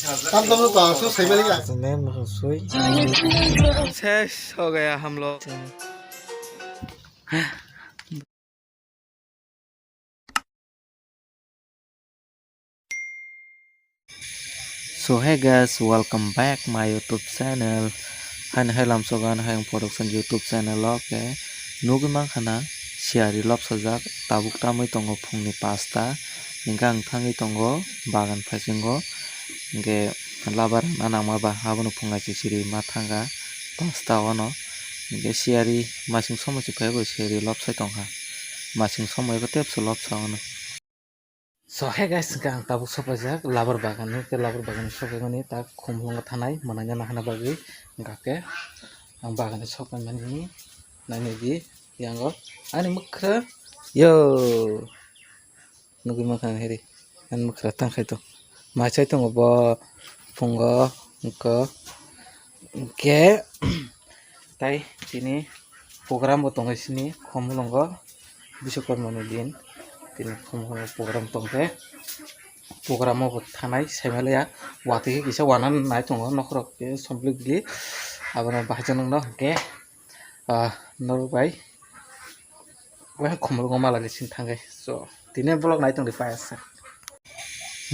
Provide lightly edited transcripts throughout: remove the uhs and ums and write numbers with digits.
तम तम तो आंसू सही में लगा शेष हो गया हम लोग। So hey guys, welcome back my YouTube channel. Hai lamsogan hai production YouTube channel ke nugman khana siari lop sajak tabuk tamui tongo phungni 5ta ingkang thangi tongo bagan phasingo ge labar nanangma ba habono phungai siri ma thanga 5ta ono ge siari masing somosi phaigo siari lop sai tongha masing somoi ko tepso lop sa ono. So hey guys, gang tabuk sopajak labar bagan ke labar bagan sopagoni tak khumlong thanai mananya nahana bagi gake ang bagan sopan mani nani di yango ani mukra yo nugi makan heri an mukra tang khai to machai to bo phungo ko ke tai tini program bo tongai sini khumlongo biswakarma din tini khumlongo program tongke program mo thanai saimalaya wati kisa wanan nai tongo nokrok ke sompluk gi abana bahjanong no ke norbai wah khumlongo malagi sin thangai so tini vlog nai tong di paisa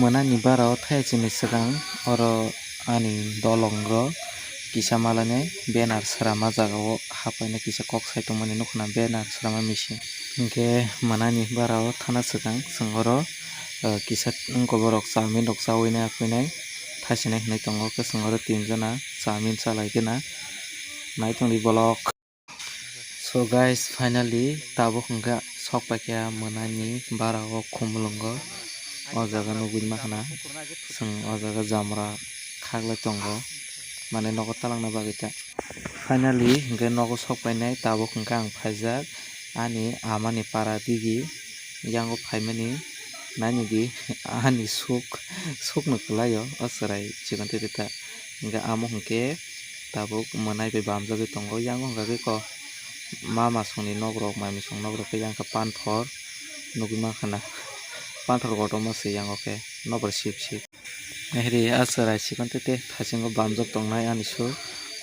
manani barao thai chini sagang oro ani dolongro kisa malane benar sarama jagao hapaina kisa kok sai tongmani nukna benar sarama machine ke manani barao thana sagang singoro kisa koborok chamin rok chawi akwinai thasinai hinai tongo ke singoro 3 jana chamin chalai gena nai tongdi vlog. So guys, finally tabo hingga sok pakya manani barao khumlongo o jaga nugui mahna sing o jaga jamra khagla tongo mane nogo talangna bagita finally hingga nogo sok painai tabo hingga ang phaijak ani amani para digi yango phaimani nani di ani suk no kalayo asrai chiban tita hingga amo hingke tabo manai be bamjagoi tongo yango hingga ko mama songni nogrok mami song nogrok ke yangka panthor nugui makhana panthor gotoma se yango ke nobor sip heri asrai chiban tete thasingo bamjak tongnai ani su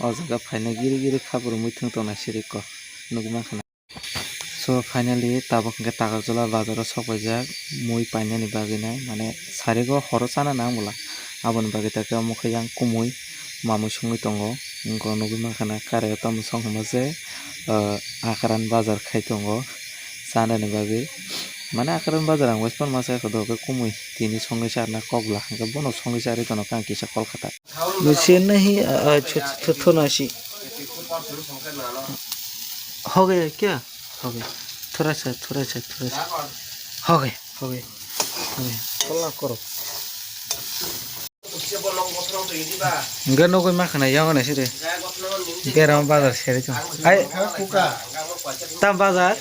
o jaga phaina giri khabur muithung tongna siriko nugui makhana. So finally tabo hingke Tagajola bazaro sokpaijak mui painani baginai mane sarigo horo chana nangmula aboni bagita ke mukhe yang kumui mamui songui tongo ingko nugui makhana kare tamo songhoma je akaran bazar khai tongo chanani bagi mane akaran bazar ang westpon masa khodo ke kumui tini songi charna kogla hingke bono songi chari tono kang kisa Kolkata muche nahi thona si हो गया क्या हो गया थोड़ा सा हो गया कल्ला करो गनो कोई माखना याव ना सिरे गेराम बाजार सेरे तो आई तम बाजार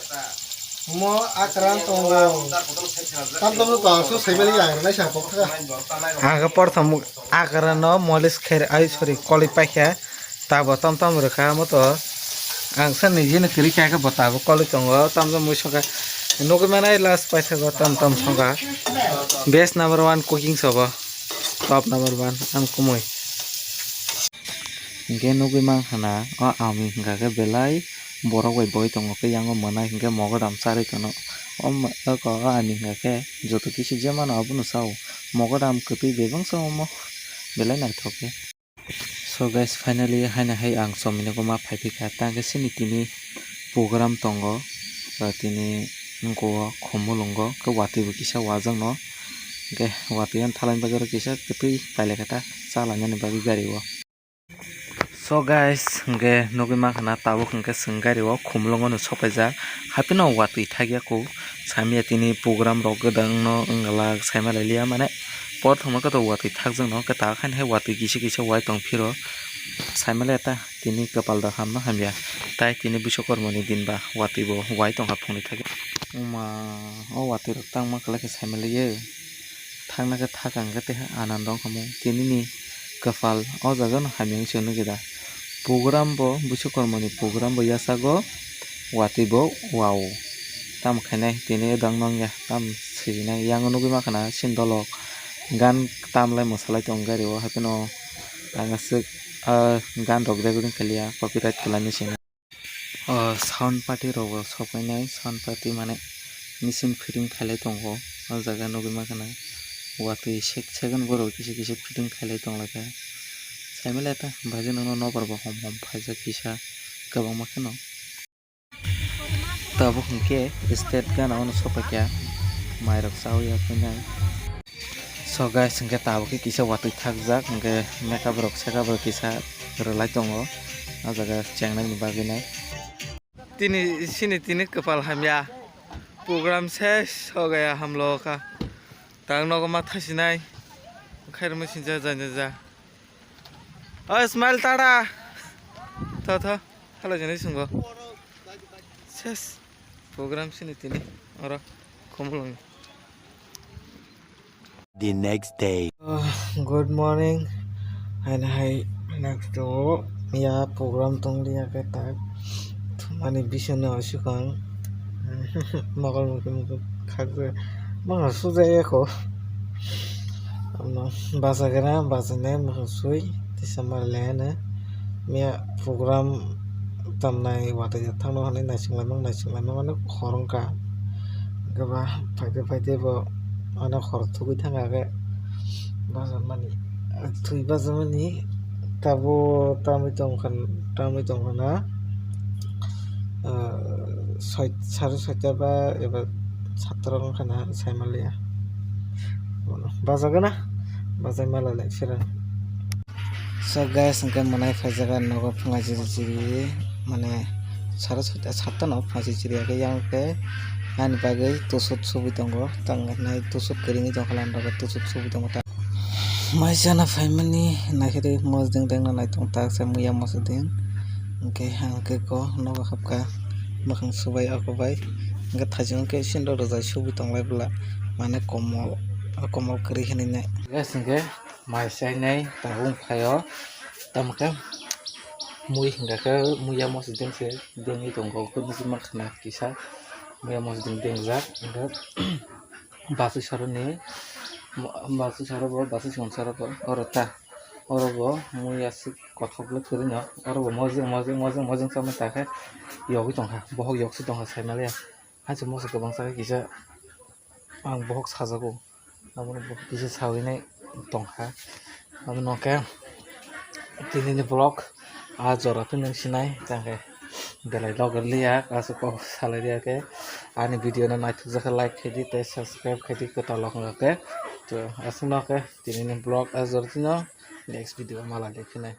मो आक्रांत होंगे तम तम तो आंसू सही में लगा ना शाम को आगे प्रथम आकरा न मॉलिस खेर आई सॉरी कॉलेज पाख्या ताब तम रखा मत ang san ni jina kiri kaya ka batabo kolo tongo tam jam mui soka nogo manai last paisa go tam soka best number 1 cooking soba top number 1 am kumoi ge nogo mang hana o ami hinga ke belai borok bai boy tongo ke yango manai hinga mogodam sari tono o ko ani hinga ke joto kisi jamano abuno sao mogodam kepi bebang sao mo belai nai thoke. So guys, finally haina hai ang somine ko ma phaipika tangke sini tini program tongo tini ngo khomulongo ke wati bu kisa wajang no ke wati an thalang bagar kisa ketui paile kata chalanya ni bagi gari o. So guys, nge nogi makhana tabo hingke singari o khumlongo no sopaija hapino wati thagya ko samia tini program rok gedang no ngala saimalalia mane प्रथम कत वाति थाकजों न कता खान है वाति किसे वाइ तंग फिरो साइमले ता तिनी कपाल द हामना हामया ताइ तिनी विश्वकर्मानि दिन बा वाति बो वाइ तंग हाफुंनि थाके मा ओ वाति रक तंग मा कलाके साइमले ये थांगना के थाकांग गते आनंदं हमु तिनी नि कपाल ओ जगन हामिं सेनु गेदा प्रोग्राम बो विश्वकर्मानि प्रोग्राम बो यासागो वाति बो वाव tam khainai tini dang nong ya tam sina yang nugi makana sindolok gan tamlai mosalai tong gari o hapeno angasuk gan rok recording kaliya copyright kalani sini sound party rogo sopainai sound party mane machine fitting khalai tongo o jaga nugui makana watui segon borok kisa kisa fitting khalai tonglaka saimele ta baje no nobar bo hom hom phaja kisa kwbangma kheno tabo hingke state gana ono sopakya mairok chawiya pinai so guys hingke tabo ke kisa watui thakjak hingke makeup rok sekap rok kisa relai tongo o jaga chengnai ni bagui nai tini sini tini kepal hamya program ses ho gaya हम लोगों का tang nogo ma thasinai khair machine ja ja oh smile tada tha halo jani sungo ses program sini tini ora komulong The next day. Good morning and hi next to ya program tong dia ke tak mani bisona asukang magal mungkin khagre mang suja eko amno basa gana basa ne mang sui disambar lene mia program tamnai wata ya thangno hane naisingla mang khorongka gaba faide bo ana khor thugui thangage basa mani thui basa mani tabo tamai tongkhana সাড়ে 6টা বা এবার 7টা ওখানে সাইমালিয়া বাজাগো না বাজাই মালালাই সেরা সব গায়ে সঙ্গে মনে হয় ফাইজাগা নগর ফাঁকা চিরি মানে 6:30 7টা ন ফাঁসি চিরি আগে ইয়াংকে আনি বাগে তোসত ছবি দঙ্গ তাঙ্গাই তোসত করিনি দখলান রগ তোসত ছবি দঙ্গ তা মাইজানা ফাইমানি নাহিরে মজদিং দেং না নাইতং তাকসা মুয়া মসদিং oke hangke ko nogo hapka makhang subai akobai hingke thajong ke sindor rojai subi tonglai bula mane komol kri hini nai guys hingke maisai nai tabung phaio tamke mui hingka ke muya mosding se dengi tongo ko nisi makhna kisa muya mosding dengjak hingke basu saroni basu sonsaro orota orobo mui asik kothokle kurino orobo mojeng samai take yogi tongha bohok yogsi tongha saimale haje mosa gobang sake kisa ang bohok sajago amoni bohok kisa sawinai tongha amno ke tinini vlog a jora pinang sinai tangke belai logor liya kasu ko salai dia ke ani video na naituk jaka like khedi te subscribe khedi ko talok ngake to asno ke tinini vlog a jortino next video mala dekhine